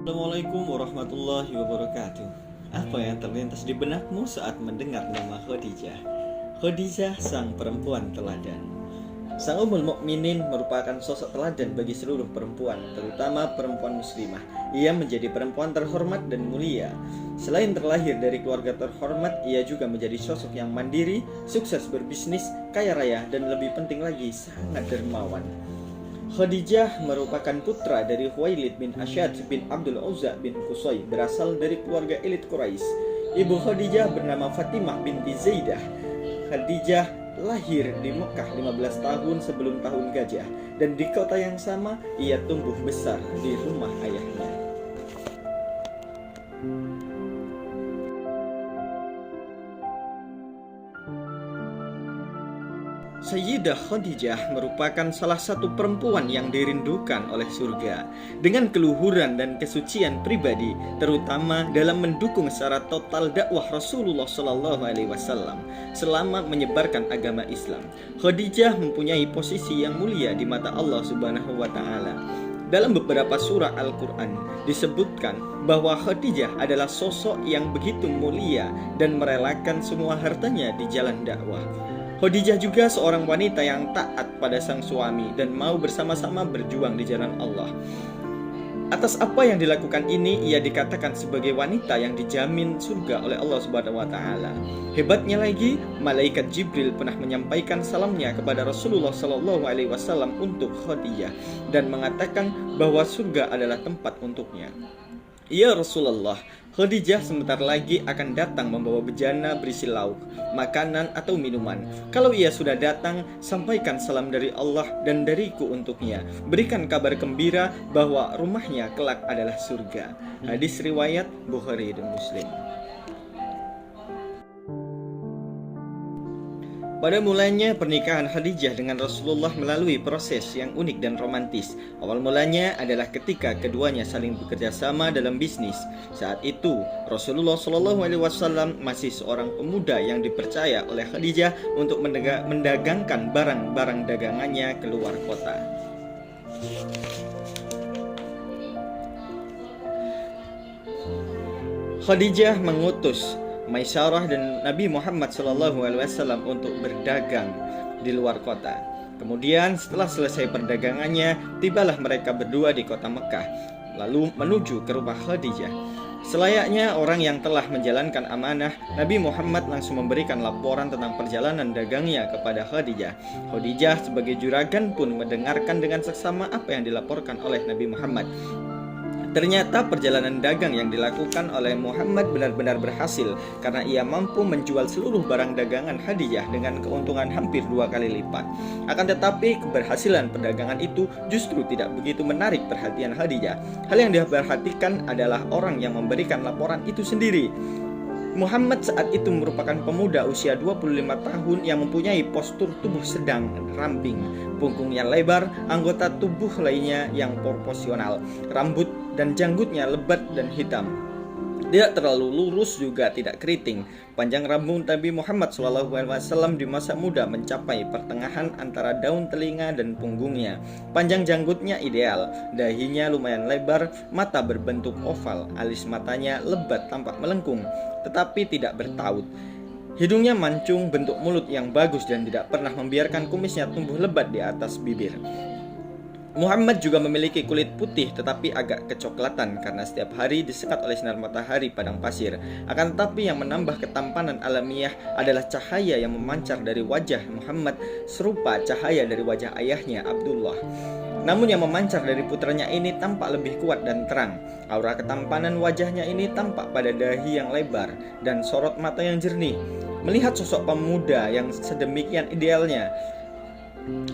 Assalamualaikum warahmatullahi wabarakatuh. Apa yang terlintas di benakmu saat mendengar nama Khadijah? Khadijah, sang perempuan teladan. Sang Ummul Mukminin merupakan sosok teladan bagi seluruh perempuan, terutama perempuan muslimah. Ia menjadi perempuan terhormat dan mulia. Selain terlahir dari keluarga terhormat, ia juga menjadi sosok yang mandiri, sukses berbisnis, kaya raya, dan lebih penting lagi, sangat dermawan. Khadijah merupakan putra dari Khuwailid bin Asyad bin Abdul Uzza bin Qusay, berasal dari keluarga elit Quraisy. Ibu Khadijah bernama Fatimah binti Zaidah. Khadijah lahir di Mekah 15 tahun sebelum tahun gajah, dan di kota yang sama ia tumbuh besar di rumah ayahnya. Sayyidah Khadijah merupakan salah satu perempuan yang dirindukan oleh surga dengan keluhuran dan kesucian pribadi, terutama dalam mendukung secara total dakwah Rasulullah SAW selama menyebarkan agama Islam. Khadijah mempunyai posisi yang mulia di mata Allah Subhanahu wa taala. Dalam beberapa surah Al-Quran disebutkan bahwa Khadijah adalah sosok yang begitu mulia dan merelakan semua hartanya di jalan dakwah. Khadijah juga seorang wanita yang taat pada sang suami dan mau bersama-sama berjuang di jalan Allah. Atas apa yang dilakukan ini, ia dikatakan sebagai wanita yang dijamin surga oleh Allah Subhanahu wa taala. Hebatnya lagi, malaikat Jibril pernah menyampaikan salamnya kepada Rasulullah SAW untuk Khadijah dan mengatakan bahwa surga adalah tempat untuknya. Ya Rasulullah, Khadijah sebentar lagi akan datang membawa bejana berisi lauk, makanan atau minuman. Kalau ia sudah datang, sampaikan salam dari Allah dan dariku untuknya. Berikan kabar gembira bahwa rumahnya kelak adalah surga. Hadis riwayat Bukhari dan Muslim. Pada mulanya pernikahan Khadijah dengan Rasulullah melalui proses yang unik dan romantis. Awal mulanya adalah ketika keduanya saling bekerja sama dalam bisnis. Saat itu Rasulullah SAW masih seorang pemuda yang dipercaya oleh Khadijah untuk mendagangkan barang-barang dagangannya keluar kota. Khadijah mengutus Maisarah dan Nabi Muhammad SAW untuk berdagang di luar kota. Kemudian setelah selesai perdagangannya, tibalah mereka berdua di kota Mekah, lalu menuju ke rumah Khadijah. Selayaknya orang yang telah menjalankan amanah, Nabi Muhammad langsung memberikan laporan tentang perjalanan dagangnya kepada Khadijah. Khadijah sebagai juragan pun mendengarkan dengan seksama apa yang dilaporkan oleh Nabi Muhammad. Ternyata perjalanan dagang yang dilakukan oleh Muhammad benar-benar berhasil karena ia mampu menjual seluruh barang dagangan Khadijah dengan keuntungan hampir 2 kali lipat. Akan tetapi keberhasilan perdagangan itu justru tidak begitu menarik perhatian Khadijah. Hal yang diperhatikan adalah orang yang memberikan laporan itu sendiri. Muhammad saat itu merupakan pemuda usia 25 tahun yang mempunyai postur tubuh sedang ramping, punggungnya lebar, anggota tubuh lainnya yang proporsional, rambut dan janggutnya lebat dan hitam. Tidak terlalu lurus juga tidak keriting. Panjang rambut Nabi Muhammad SAW di masa muda mencapai pertengahan antara daun telinga dan punggungnya. Panjang janggutnya ideal, dahinya lumayan lebar, mata berbentuk oval, alis matanya lebat tampak melengkung, tetapi tidak bertaut. Hidungnya mancung, bentuk mulut yang bagus dan tidak pernah membiarkan kumisnya tumbuh lebat di atas bibir. Muhammad juga memiliki kulit putih tetapi agak kecoklatan karena setiap hari disekat oleh sinar matahari padang pasir. Akan tetapi yang menambah ketampanan alamiah adalah cahaya yang memancar dari wajah Muhammad serupa cahaya dari wajah ayahnya Abdullah. Namun yang memancar dari putranya ini tampak lebih kuat dan terang. Aura ketampanan wajahnya ini tampak pada dahi yang lebar dan sorot mata yang jernih. Melihat sosok pemuda yang sedemikian idealnya,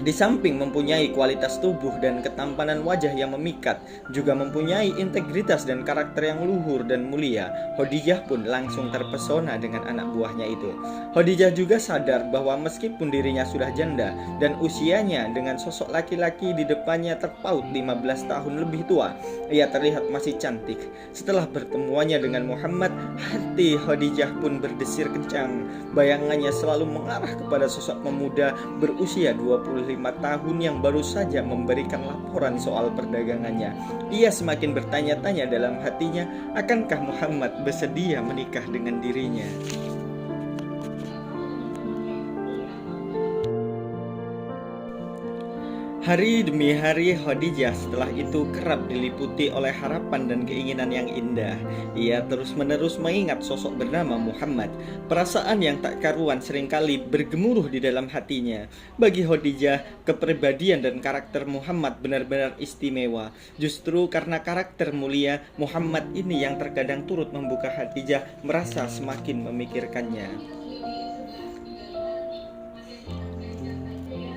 di samping mempunyai kualitas tubuh dan ketampanan wajah yang memikat, juga mempunyai integritas dan karakter yang luhur dan mulia, Khadijah pun langsung terpesona dengan anak buahnya itu. Khadijah juga sadar bahwa meskipun dirinya sudah janda dan usianya dengan sosok laki-laki di depannya terpaut 15 tahun lebih tua, ia terlihat masih cantik. Setelah pertemuannya dengan Muhammad, hati Khadijah pun berdesir kencang. Bayangannya selalu mengarah kepada sosok pemuda berusia 20 25 tahun yang baru saja memberikan laporan soal perdagangannya. Ia semakin bertanya-tanya dalam hatinya, akankah Muhammad bersedia menikah dengan dirinya? Hari demi hari Khadijah setelah itu kerap diliputi oleh harapan dan keinginan yang indah. Ia terus-menerus mengingat sosok bernama Muhammad. Perasaan yang tak karuan seringkali bergemuruh di dalam hatinya. Bagi Khadijah, kepribadian dan karakter Muhammad benar-benar istimewa. Justru karena karakter mulia Muhammad ini yang terkadang turut membuka Khadijah merasa semakin memikirkannya.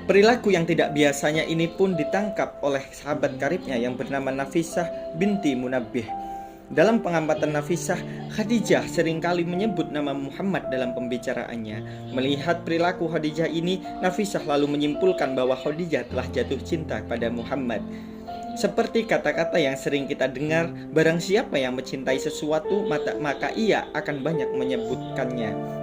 Perilaku yang tidak biasanya ini pun ditangkap oleh sahabat karibnya yang bernama Nafisah binti Munabbih. Dalam pengamatan Nafisah, Khadijah seringkali menyebut nama Muhammad dalam pembicaraannya. Melihat perilaku Khadijah ini, Nafisah lalu menyimpulkan bahwa Khadijah telah jatuh cinta pada Muhammad. Seperti kata-kata yang sering kita dengar, barang siapa yang mencintai sesuatu, maka ia akan banyak menyebutkannya.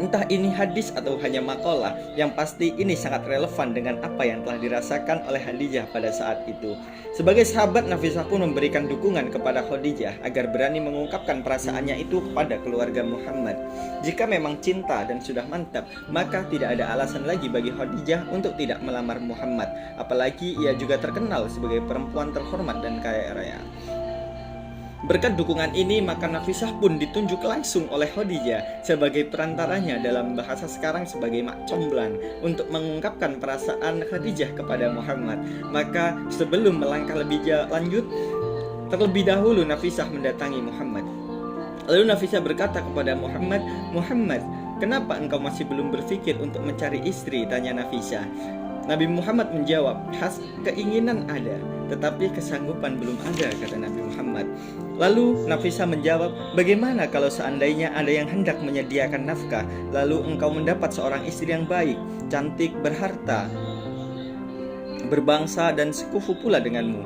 Entah ini hadis atau hanya makalah, yang pasti ini sangat relevan dengan apa yang telah dirasakan oleh Khadijah pada saat itu. Sebagai sahabat, Nafisah pun memberikan dukungan kepada Khadijah agar berani mengungkapkan perasaannya itu kepada keluarga Muhammad. Jika memang cinta dan sudah mantap, maka tidak ada alasan lagi bagi Khadijah untuk tidak melamar Muhammad. Apalagi ia juga terkenal sebagai perempuan terhormat dan kaya raya. Berkat dukungan ini, maka Nafisah pun ditunjuk langsung oleh Khadijah sebagai perantaranya, dalam bahasa sekarang sebagai mak comblang, untuk mengungkapkan perasaan Khadijah kepada Muhammad. Maka sebelum melangkah lebih lanjut, terlebih dahulu Nafisah mendatangi Muhammad. Lalu Nafisah berkata kepada Muhammad, "Muhammad, kenapa engkau masih belum berpikir untuk mencari istri?" tanya Nafisah. Nabi Muhammad menjawab, "Keinginan ada, tetapi kesanggupan belum ada," kata Nabi Muhammad. Lalu Nafisah menjawab, "Bagaimana kalau seandainya ada yang hendak menyediakan nafkah, lalu engkau mendapat seorang istri yang baik, cantik, berharta, berbangsa dan sekufu pula denganmu?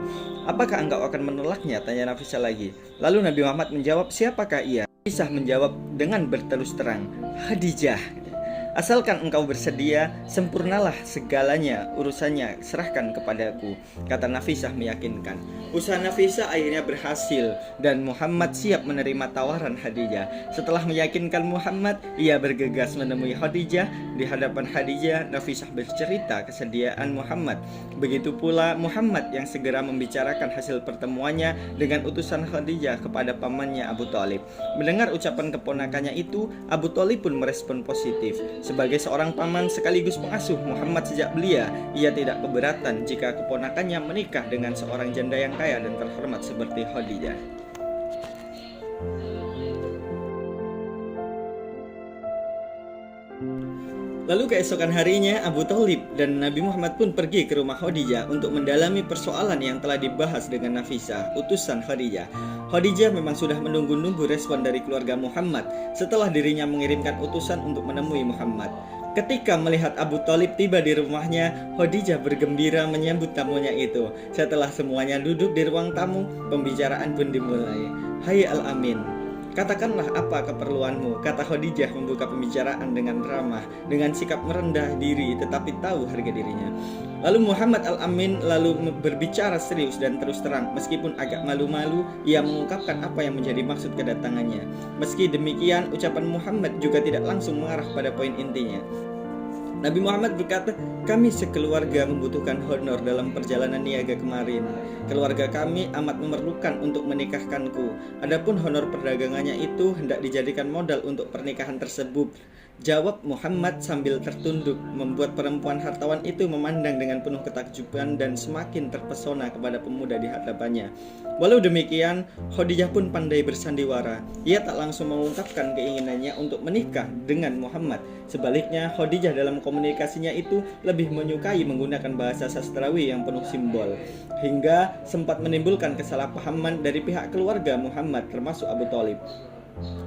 Apakah engkau akan menolaknya?" tanya Nafisah lagi. Lalu Nabi Muhammad menjawab, "Siapakah ia?" Nafisah menjawab dengan berterus terang, "Khadijah. Asalkan engkau bersedia, sempurnalah segalanya, urusannya serahkan kepadaku," kata Nafisah meyakinkan. Usaha Nafisah akhirnya berhasil dan Muhammad siap menerima tawaran Khadijah. Setelah meyakinkan Muhammad, ia bergegas menemui Khadijah. Di hadapan Khadijah, Nafisah bercerita kesediaan Muhammad. Begitu pula Muhammad yang segera membicarakan hasil pertemuannya dengan utusan Khadijah kepada pamannya Abu Thalib. Mendengar ucapan keponakannya itu, Abu Thalib pun merespon positif. Sebagai seorang paman sekaligus pengasuh Muhammad sejak belia, ia tidak keberatan jika keponakannya menikah dengan seorang janda yang kaya dan terhormat seperti Khadijah. Lalu keesokan harinya, Abu Thalib dan Nabi Muhammad pun pergi ke rumah Khadijah untuk mendalami persoalan yang telah dibahas dengan Nafisah, utusan Khadijah. Khadijah memang sudah menunggu-nunggu respon dari keluarga Muhammad setelah dirinya mengirimkan utusan untuk menemui Muhammad. Ketika melihat Abu Thalib tiba di rumahnya, Khadijah bergembira menyambut tamunya itu. Setelah semuanya duduk di ruang tamu, pembicaraan pun dimulai. "Hai Al-Amin, katakanlah apa keperluanmu," kata Khadijah membuka pembicaraan dengan ramah, dengan sikap merendah diri tetapi tahu harga dirinya. Lalu Muhammad Al-Amin lalu berbicara serius dan terus terang. Meskipun agak malu-malu, ia mengungkapkan apa yang menjadi maksud kedatangannya. Meski demikian, ucapan Muhammad juga tidak langsung mengarah pada poin intinya. Nabi Muhammad berkata, "Kami sekeluarga membutuhkan honor dalam perjalanan niaga kemarin. Keluarga kami amat memerlukan untuk menikahkanku. Adapun honor perdagangannya itu hendak dijadikan modal untuk pernikahan tersebut," jawab Muhammad sambil tertunduk, membuat perempuan hartawan itu memandang dengan penuh ketakjuban dan semakin terpesona kepada pemuda di hadapannya. Walau demikian, Khadijah pun pandai bersandiwara. Ia tak langsung mengungkapkan keinginannya untuk menikah dengan Muhammad. Sebaliknya, Khadijah dalam komunikasinya itu lebih menyukai menggunakan bahasa sastrawi yang penuh simbol, hingga sempat menimbulkan kesalahpahaman dari pihak keluarga Muhammad termasuk Abu Thalib.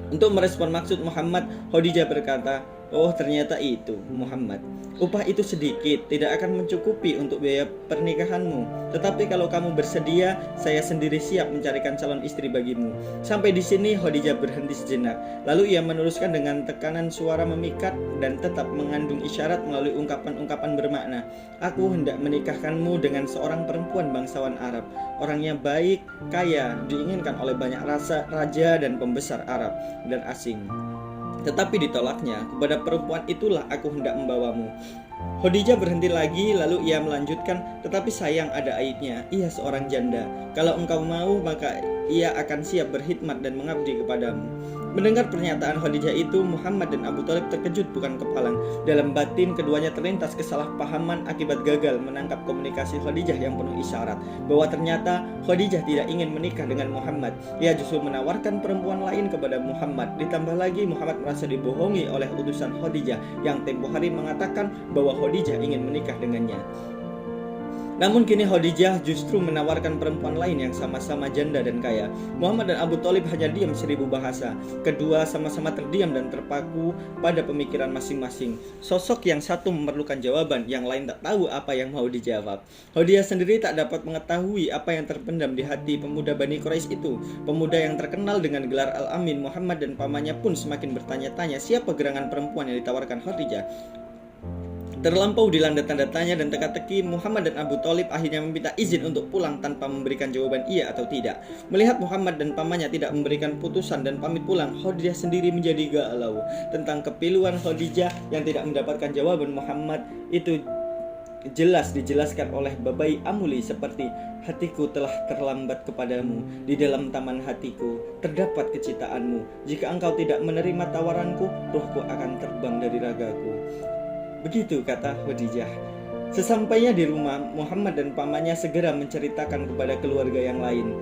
Untuk merespon maksud Muhammad, Khadijah berkata, Oh, ternyata itu, Muhammad. Upah itu sedikit, tidak akan mencukupi untuk biaya pernikahanmu. Tetapi kalau kamu bersedia, saya sendiri siap mencarikan calon istri bagimu. Sampai di sini Khadijah berhenti sejenak. Lalu ia meneruskan dengan tekanan suara memikat dan tetap mengandung isyarat melalui ungkapan-ungkapan bermakna. Aku hendak menikahkanmu dengan seorang perempuan bangsawan Arab. Orangnya baik, kaya, diinginkan oleh banyak raja dan pembesar Arab dan asing. Tetapi ditolaknya, kepada perempuan itulah aku hendak membawamu. Khadijah berhenti lagi, lalu ia melanjutkan, tetapi sayang ada aibnya, ia seorang janda. Kalau engkau mau, maka ia akan siap berkhidmat dan mengabdi kepadamu. Mendengar pernyataan Khadijah itu, Muhammad dan Abu Thalib terkejut bukan kepalang. Dalam batin keduanya terlintas kesalahpahaman akibat gagal menangkap komunikasi Khadijah yang penuh isyarat bahwa ternyata Khadijah tidak ingin menikah dengan Muhammad. Ia justru menawarkan perempuan lain kepada Muhammad. Ditambah lagi Muhammad merasa dibohongi oleh utusan Khadijah yang tempo hari mengatakan bahwa Khadijah ingin menikah dengannya. Namun kini Khadijah justru menawarkan perempuan lain yang sama-sama janda dan kaya. Muhammad dan Abu Thalib hanya diam 1000 bahasa. Kedua sama-sama terdiam dan terpaku pada pemikiran masing-masing. Sosok yang satu memerlukan jawaban, yang lain tak tahu apa yang mau dijawab. Khadijah sendiri tak dapat mengetahui apa yang terpendam di hati pemuda Bani Quraisy itu. Pemuda yang terkenal dengan gelar Al-Amin, Muhammad dan pamannya pun semakin bertanya-tanya siapa gerangan perempuan yang ditawarkan Khadijah. Terlampau dilanda tanda tanya dan teka-teki, Muhammad dan Abu Thalib akhirnya meminta izin untuk pulang tanpa memberikan jawaban iya atau tidak. Melihat Muhammad dan pamannya tidak memberikan putusan dan pamit pulang, Khadijah sendiri menjadi galau. Tentang kepiluan Khadijah yang tidak mendapatkan jawaban Muhammad itu jelas dijelaskan oleh Babai Amuli seperti, hatiku telah terlambat kepadamu, di dalam taman hatiku terdapat kecitaanmu. Jika engkau tidak menerima tawaranku, rohku akan terbang dari ragaku. Begitu kata Khadijah. Sesampainya di rumah, Muhammad dan pamannya segera menceritakan kepada keluarga yang lain.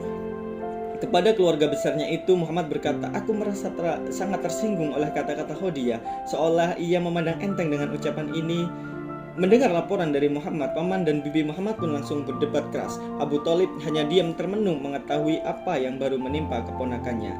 Kepada keluarga besarnya itu, Muhammad berkata, aku merasa sangat tersinggung oleh kata-kata Khadijah, seolah ia memandang enteng dengan ucapan ini. Mendengar laporan dari Muhammad, paman dan bibi Muhammad pun langsung berdebat keras. Abu Thalib hanya diam termenung mengetahui apa yang baru menimpa keponakannya.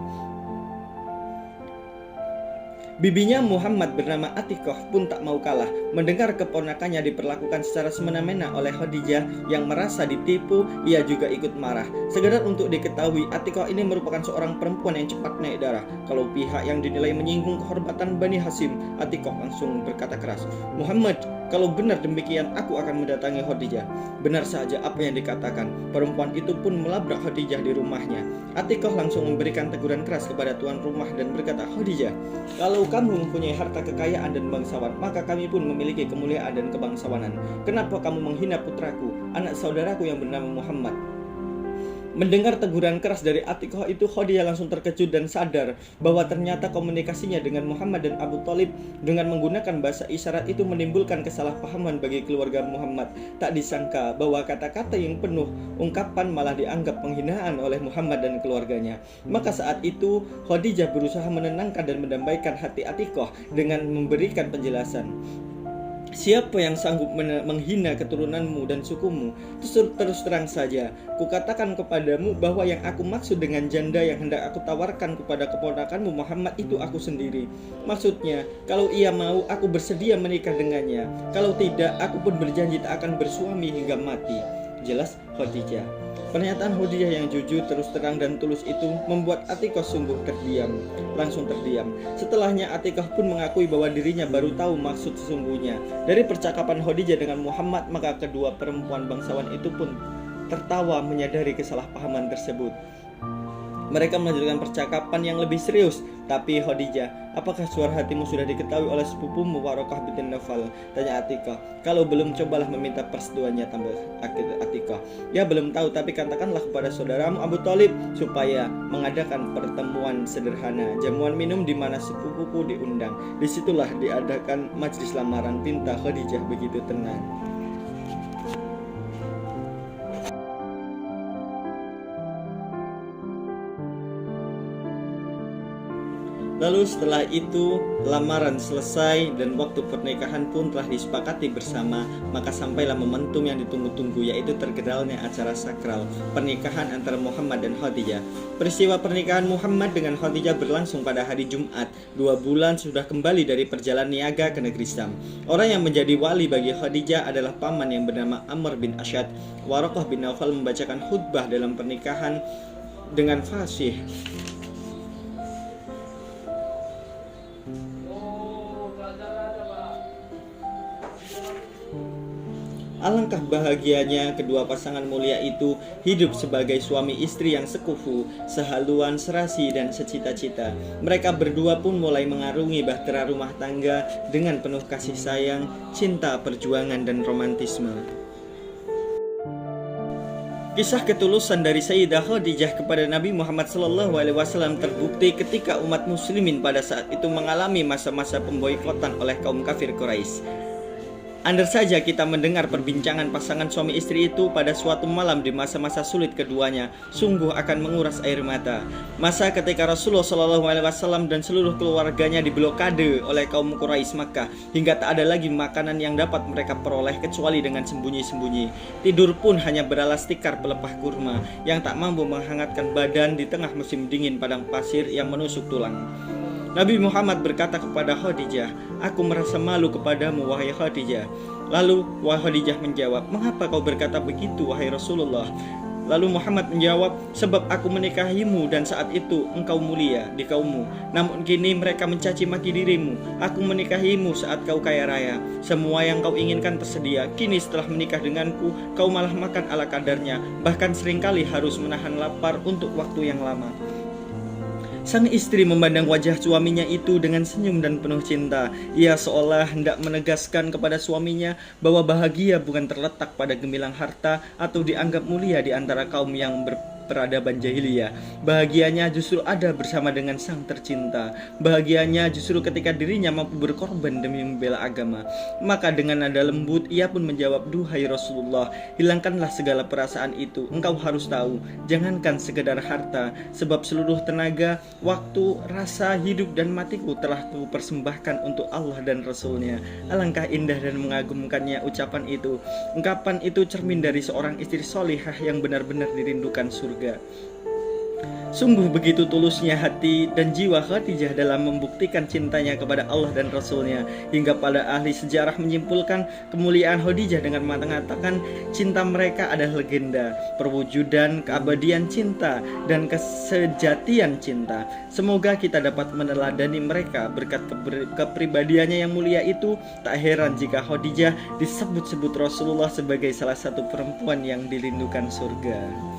Bibinya Muhammad bernama Atikoh pun tak mau kalah. Mendengar keponakannya diperlakukan secara semena-mena oleh Khadijah yang merasa ditipu, ia juga ikut marah. Sekedar untuk diketahui, Atikoh ini merupakan seorang perempuan yang cepat naik darah. Kalau pihak yang dinilai menyinggung kehormatan Bani Hashim, Atikoh langsung berkata keras, Muhammad, kalau benar demikian, aku akan mendatangi Khadijah. Benar saja apa yang dikatakan. Perempuan itu pun melabrak Khadijah di rumahnya. Atikoh langsung memberikan teguran keras kepada tuan rumah dan berkata, Khadijah, kalau kamu mempunyai harta kekayaan dan bangsawan, maka kami pun memiliki kemuliaan dan kebangsawanan. Kenapa kamu menghina putraku, anak saudaraku yang bernama Muhammad? Mendengar teguran keras dari Atikoh itu, Khadijah langsung terkejut dan sadar bahwa ternyata komunikasinya dengan Muhammad dan Abu Thalib dengan menggunakan bahasa isyarat itu menimbulkan kesalahpahaman bagi keluarga Muhammad. Tak disangka bahwa kata-kata yang penuh ungkapan malah dianggap penghinaan oleh Muhammad dan keluarganya. Maka saat itu Khadijah berusaha menenangkan dan mendamaikan hati Atikoh dengan memberikan penjelasan. Siapa yang sanggup menghina keturunanmu dan sukumu? Terus terang saja, kukatakan kepadamu bahwa yang aku maksud dengan janda yang hendak aku tawarkan kepada keponakanmu Muhammad itu aku sendiri. Maksudnya, kalau ia mau, aku bersedia menikah dengannya. Kalau tidak, aku pun berjanji tak akan bersuami hingga mati. Jelas Khadijah. Pernyataan Khadijah yang jujur, terus terang dan tulus itu membuat Atikoh sungguh langsung terdiam. Setelahnya Atikoh pun mengakui bahwa dirinya baru tahu maksud sesungguhnya. Dari percakapan Khadijah dengan Muhammad, maka kedua perempuan bangsawan itu pun tertawa menyadari kesalahpahaman tersebut. Mereka melanjutkan percakapan yang lebih serius. Tapi Khadijah, apakah suara hatimu sudah diketahui oleh sepupumu Warokah binti Nawfal? Tanya Atikoh. Kalau belum, cobalah meminta persetujuannya, tambah Atikoh. Ya belum tahu, tapi katakanlah kepada saudaramu Abu Thalib supaya mengadakan pertemuan sederhana, jamuan minum di mana sepupuku diundang. Disitulah diadakan majelis lamaran, pinta Khadijah begitu tenang. Lalu setelah itu lamaran selesai dan waktu pernikahan pun telah disepakati bersama, maka sampailah momentum yang ditunggu-tunggu, yaitu tergelarnya acara sakral pernikahan antara Muhammad dan Khadijah. Peristiwa pernikahan Muhammad dengan Khadijah berlangsung pada hari Jumat. 2 bulan sudah kembali dari perjalanan niaga ke negeri Syam. Orang yang menjadi wali bagi Khadijah adalah paman yang bernama Amr bin Asyad. Waraqah bin Naufal membacakan khutbah dalam pernikahan dengan fasih. Alangkah bahagianya kedua pasangan mulia itu hidup sebagai suami istri yang sekufu, sehaluan, serasi, dan secita-cita. Mereka berdua pun mulai mengarungi bahtera rumah tangga dengan penuh kasih sayang, cinta, perjuangan, dan romantisme. Kisah ketulusan dari Sayyidah Khadijah kepada Nabi Muhammad SAW terbukti ketika umat muslimin pada saat itu mengalami masa-masa pemboikotan oleh kaum kafir Quraisy. Andai saja kita mendengar perbincangan pasangan suami istri itu pada suatu malam di masa-masa sulit keduanya, sungguh akan menguras air mata. Masa ketika Rasulullah SAW dan seluruh keluarganya diblokade oleh kaum Quraisy Makkah, hingga tak ada lagi makanan yang dapat mereka peroleh kecuali dengan sembunyi-sembunyi. Tidur pun hanya beralas tikar pelepah kurma yang tak mampu menghangatkan badan di tengah musim dingin padang pasir yang menusuk tulang. Nabi Muhammad berkata kepada Khadijah, "Aku merasa malu kepadamu, wahai Khadijah." Lalu Khadijah menjawab, "Mengapa kau berkata begitu, wahai Rasulullah?" Lalu Muhammad menjawab, "Sebab aku menikahimu dan saat itu engkau mulia di kaummu. Namun kini mereka mencaci maki dirimu. Aku menikahimu saat kau kaya raya. Semua yang kau inginkan tersedia. Kini setelah menikah denganku, kau malah makan ala kadarnya. Bahkan seringkali harus menahan lapar untuk waktu yang lama." Sang istri memandang wajah suaminya itu dengan senyum dan penuh cinta. Ia seolah hendak menegaskan kepada suaminya bahwa bahagia bukan terletak pada gemilang harta atau dianggap mulia di antara kaum yang peradaban jahiliyah. Bahagianya justru ada bersama dengan sang tercinta. Bahagianya justru ketika dirinya mampu berkorban demi membela agama. Maka dengan nada lembut ia pun menjawab, "Duhai Rasulullah, hilangkanlah segala perasaan itu. Engkau harus tahu, jangankan sekedar harta, sebab seluruh tenaga, waktu, rasa, hidup dan matiku telah ku persembahkan untuk Allah dan Rasulnya." Alangkah indah dan mengagumkannya ucapan itu. Ungkapan itu cermin dari seorang istri solihah yang benar-benar dirindukan surga. Sungguh begitu tulusnya hati dan jiwa Khadijah dalam membuktikan cintanya kepada Allah dan Rasulnya, hingga pada ahli sejarah menyimpulkan kemuliaan Khadijah dengan mengatakan cinta mereka adalah legenda, perwujudan keabadian cinta dan kesejatian cinta. Semoga kita dapat meneladani mereka berkat kepribadiannya yang mulia itu. Tak heran jika Khadijah disebut-sebut Rasulullah sebagai salah satu perempuan yang dirindukan surga.